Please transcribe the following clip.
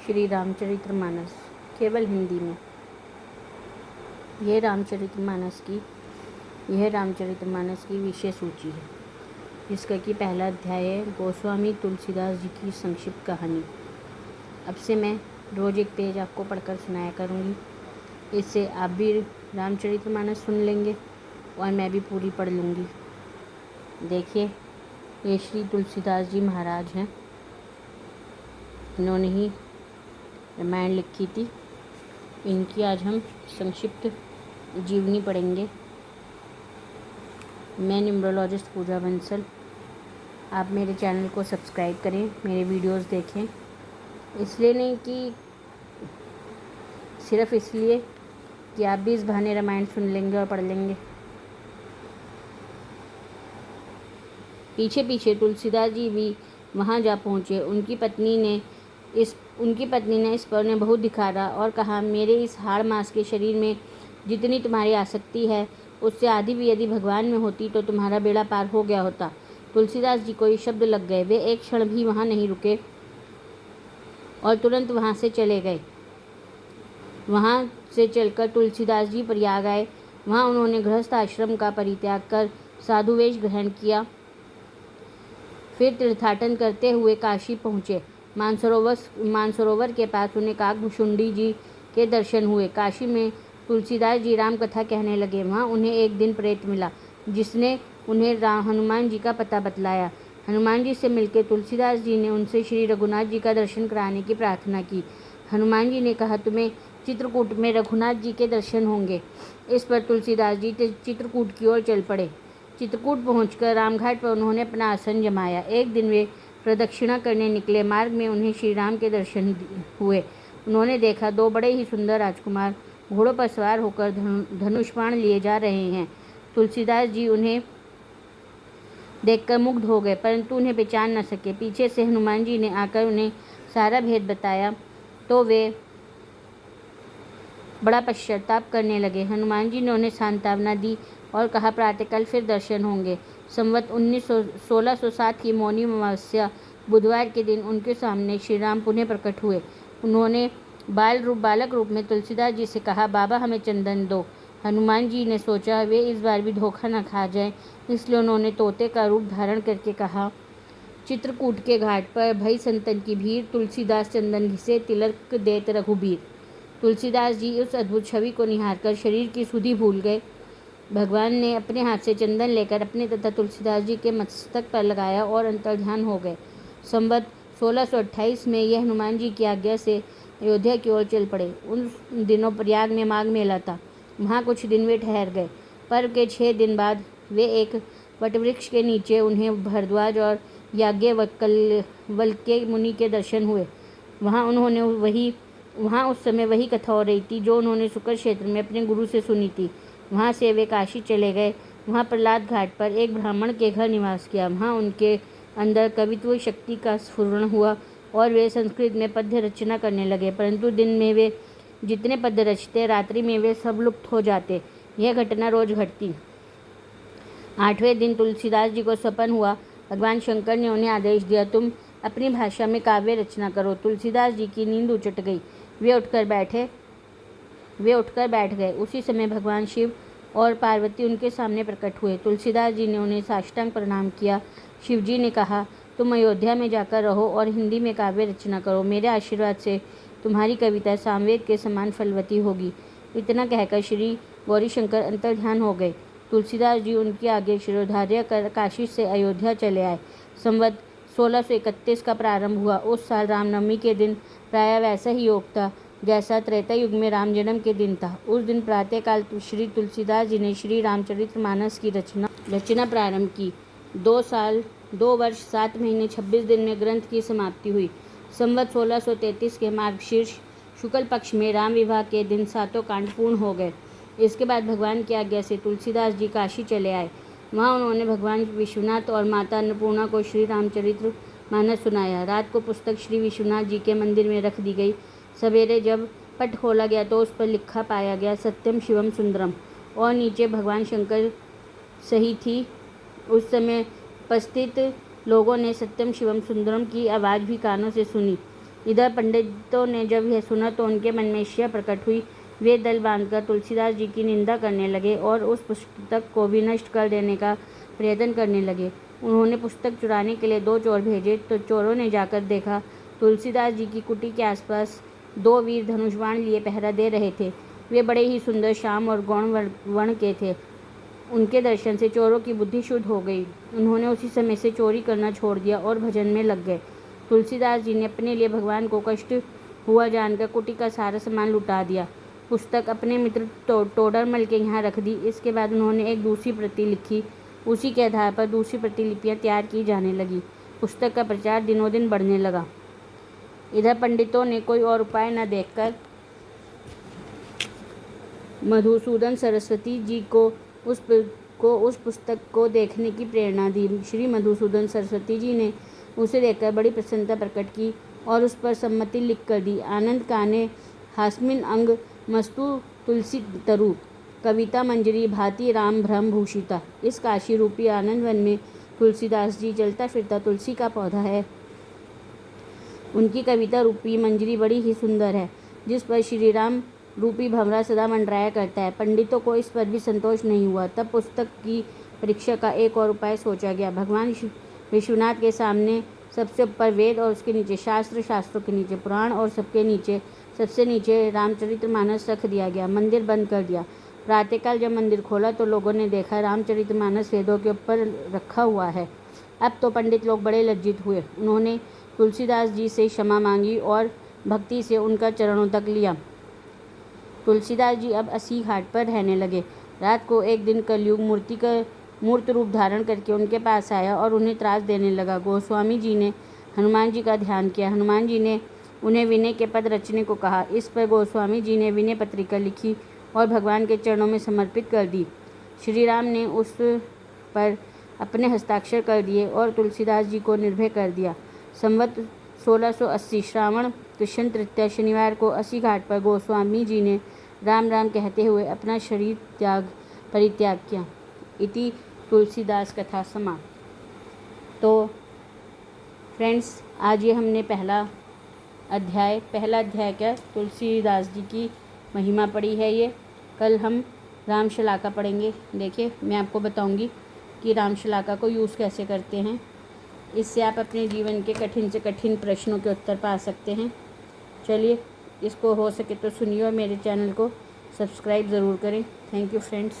श्री रामचरितमानस केवल हिंदी में। यह रामचरितमानस की विषय सूची है, जिसका कि पहला अध्याय है गोस्वामी तुलसीदास जी की संक्षिप्त कहानी। अब से मैं रोज़ एक पेज आपको पढ़कर सुनाया करूँगी। इससे आप भी रामचरितमानस सुन लेंगे और मैं भी पूरी पढ़ लूँगी। देखिए, ये श्री तुलसीदास जी महाराज हैं। इन्होंने ही रामायण लिखी थी। इनकी आज हम संक्षिप्त जीवनी पढ़ेंगे। मैं न्यूमरोलॉजिस्ट पूजा बंसल। आप मेरे चैनल को सब्सक्राइब करें, मेरे वीडियोस देखें। इसलिए नहीं कि सिर्फ इसलिए कि आप भी इस बहाने रामायण सुन लेंगे और पढ़ लेंगे। पीछे पीछे तुलसीदास जी भी वहाँ जा पहुँचे। उनकी पत्नी ने इस पर उन्हें बहुत धिक्कारा और कहा, मेरे इस हाड़ मांस के शरीर में जितनी तुम्हारी आसक्ति है, उससे आधी भी यदि भगवान में होती तो तुम्हारा बेड़ा पार हो गया होता। तुलसीदास जी को ये शब्द लग गए। वे एक क्षण भी वहाँ नहीं रुके और तुरंत वहाँ से चले गए। वहाँ से चलकर तुलसीदास जी प्रयाग आए। वहाँ उन्होंने गृहस्थ आश्रम का परित्याग कर साधु वेश ग्रहण किया। फिर तीर्थाटन करते हुए काशी पहुँचे। मानसरोवर के पास उन्हें काकभुशुंडी जी के दर्शन हुए। काशी में तुलसीदास जी राम कथा कहने लगे। वहाँ उन्हें एक दिन प्रेत मिला, जिसने उन्हें हनुमान जी का पता बतलाया। हनुमान जी से मिलकर तुलसीदास जी ने उनसे श्री रघुनाथ जी का दर्शन कराने की प्रार्थना की। हनुमान जी ने कहा, तुम्हें चित्रकूट में रघुनाथ जी के दर्शन होंगे। इस पर तुलसीदास जी चित्रकूट की ओर चल पड़े। चित्रकूट पहुंचकर रामघाट पर उन्होंने अपना आसन जमाया। एक दिन वे प्रदक्षिणा करने निकले। मार्ग में उन्हें श्री राम के दर्शन हुए। उन्होंने देखा, दो बड़े ही सुंदर राजकुमार घोड़ों पर सवार होकर धनुष बाण लिए जा रहे हैं। तुलसीदास जी उन्हें देखकर मुग्ध हो गए, परंतु उन्हें पहचान न सके। पीछे से हनुमान जी ने आकर उन्हें सारा भेद बताया तो वे बड़ा पश्चाताप करने लगे। हनुमान जी ने उन्हें सांत्वना दी और कहा, प्रातःकाल फिर दर्शन होंगे। संवत 1607 की मौनी अमावस्या बुधवार के दिन उनके सामने श्री राम पुनः प्रकट हुए। उन्होंने बालक रूप में तुलसीदास जी से कहा, बाबा हमें चंदन दो। हनुमान जी ने सोचा वे इस बार भी धोखा न खा जाएं, इसलिए उन्होंने तोते का रूप धारण करके कहा, चित्रकूट के घाट पर भई संतन की भीड़, तुलसीदास चंदन घिसे तिलक देत रघुबीर। तुलसीदास जी उस अद्भुत छवि को निहारकर शरीर की सुधि भूल गए। भगवान ने अपने हाथ से चंदन लेकर अपने तथा तुलसीदास जी के मस्तक पर लगाया और अंतर्ध्यान हो गए। संवत 1628 में यह हनुमान जी की आज्ञा से अयोध्या की ओर चल पड़े। उन दिनों प्रयाग में माघ मेला था। वहाँ कुछ दिन वे ठहर गए। पर्व के 6 दिन बाद वे एक वटवृक्ष के नीचे उन्हें भरद्वाज और याज्ञवल्क्य मुनि के दर्शन हुए। वहाँ उस समय वही कथा हो रही थी जो उन्होंने सुकर क्षेत्र में अपने गुरु से सुनी थी। वहाँ से वे काशी चले गए। वहाँ प्रहलाद घाट पर एक ब्राह्मण के घर निवास किया। वहाँ उनके अंदर कवित्व शक्ति का स्फुरण हुआ और वे संस्कृत में पद्य रचना करने लगे, परंतु दिन में वे जितने पद्य रचते, रात्रि में वे सब लुप्त हो जाते। यह घटना रोज घटती। 8वें दिन तुलसीदास जी को स्वप्न हुआ। भगवान शंकर ने उन्हें आदेश दिया, तुम अपनी भाषा में काव्य रचना करो। तुलसीदास जी की नींद उचट गई। वे उठकर बैठ गए। उसी समय भगवान शिव और पार्वती उनके सामने प्रकट हुए। तुलसीदास जी ने उन्हें साष्टांग प्रणाम किया। शिव जी ने कहा, तुम अयोध्या में जाकर रहो और हिंदी में काव्य रचना करो। मेरे आशीर्वाद से तुम्हारी कविता सामवेद के समान फलवती होगी। इतना कहकर श्री गौरीशंकर अंतर्ध्यान हो गए। तुलसीदास जी उनकी आगे शिरोधार्य कर काशी से अयोध्या चले आए। संवत 1631 का प्रारंभ हुआ। उस साल रामनवमी के दिन प्रायः वैसा ही योग था जैसा त्रेता युग में राम जन्म के दिन था। उस दिन प्रातःकाल श्री तुलसीदास जी ने श्री रामचरितमानस की रचना प्रारंभ की। 2 वर्ष 7 महीने 26 दिन में ग्रंथ की समाप्ति हुई। संवत 1633 के मार्गशीर्ष शुक्ल पक्ष में राम विवाह के दिन 7 कांड पूर्ण हो गए। इसके बाद भगवान की आज्ञा से तुलसीदास जी काशी चले आए। वहाँ उन्होंने भगवान विश्वनाथ और माता अन्नपूर्णा को श्री रामचरितमानस सुनाया। रात को पुस्तक श्री विश्वनाथ जी के मंदिर में रख दी गई। सवेरे जब पट खोला गया तो उस पर लिखा पाया गया, सत्यम शिवम सुंदरम, और नीचे भगवान शंकर सही थी। उस समय उपस्थित लोगों ने सत्यम शिवम सुंदरम की आवाज़ भी कानों से सुनी। इधर पंडितों ने जब यह सुना तो उनके मन में ईर्ष्या प्रकट हुई। वे दल बांधकर तुलसीदास जी की निंदा करने लगे और उस पुस्तक को भी नष्ट कर देने का प्रयत्न करने लगे। उन्होंने पुस्तक चुराने के लिए 2 चोर भेजे तो चोरों ने जाकर देखा तुलसीदास जी की कुटी के आसपास 2 वीर धनुष बाण लिए पहरा दे रहे थे। वे बड़े ही सुंदर श्याम और गौण वर्ण के थे। उनके दर्शन से चोरों की बुद्धि शुद्ध हो गई। उन्होंने उसी समय से चोरी करना छोड़ दिया और भजन में लग गए। तुलसीदास जी ने अपने लिए भगवान को कष्ट हुआ जानकर कुटी का सारा सामान लुटा दिया। पुस्तक अपने मित्र टोडरमल के यहाँ रख दी। इसके बाद उन्होंने एक दूसरी प्रति लिखी। उसी के आधार पर दूसरी प्रतिलिपियाँ तैयार की जाने लगी। पुस्तक का प्रचार दिनों दिन बढ़ने लगा। इधर पंडितों ने कोई और उपाय न देखकर मधुसूदन सरस्वती जी को उस पुस्तक को देखने की प्रेरणा दी। श्री मधुसूदन सरस्वती जी ने उसे देखकर बड़ी प्रसन्नता प्रकट की और उस पर सम्मति लिख कर दी। आनंद काने हास्मिन अंग मस्तु तुलसी तरु कविता मंजरी भांति राम भ्रम भूषिता। इस काशी रूपी आनंद वन में तुलसीदास जी चलता फिरता तुलसी का पौधा है। उनकी कविता रूपी मंजरी बड़ी ही सुंदर है, जिस पर श्री राम रूपी भंवरा सदा मंडराया करता है। पंडितों को इस पर भी संतोष नहीं हुआ। तब पुस्तक की परीक्षा का एक और उपाय सोचा गया। भगवान विश्वनाथ के सामने सबसे ऊपर वेद और उसके नीचे शास्त्र, शास्त्रों के नीचे पुराण और सबसे नीचे रामचरितमानस रख दिया गया। मंदिर बंद कर दिया। प्रातःकाल जब मंदिर खोला तो लोगों ने देखा रामचरितमानस वेदों के ऊपर रखा हुआ है। अब तो पंडित लोग बड़े लज्जित हुए। उन्होंने तुलसीदास जी से क्षमा मांगी और भक्ति से उनका चरणों तक लिया। तुलसीदास जी अब 80 घाट पर रहने लगे। रात को एक दिन कलयुग मूर्त रूप धारण करके उनके पास आया और उन्हें त्रास देने लगा। गोस्वामी जी ने हनुमान जी का ध्यान किया। हनुमान जी ने उन्हें विनय के पद रचने को कहा। इस पर गोस्वामी जी ने विनय पत्रिका लिखी और भगवान के चरणों में समर्पित कर दी। श्री राम ने उस पर अपने हस्ताक्षर कर दिए और तुलसीदास जी को निर्भय कर दिया। संवत 1680 श्रावण कृष्ण तृतीया शनिवार को 80 घाट पर गोस्वामी जी ने राम राम कहते हुए अपना शरीर परित्याग किया। इति तुलसीदास कथा समाप्त। तो फ्रेंड्स, आज ये हमने पहला अध्याय क्या तुलसीदास जी की महिमा पढ़ी है। ये कल हम रामशलाका पढ़ेंगे। देखिए, मैं आपको बताऊंगी कि रामशलाका को यूज़ कैसे करते हैं। इससे आप अपने जीवन के कठिन से कठिन प्रश्नों के उत्तर पा सकते हैं। चलिए, इसको हो सके तो सुनिए और मेरे चैनल को सब्सक्राइब ज़रूर करें। Thank you friends.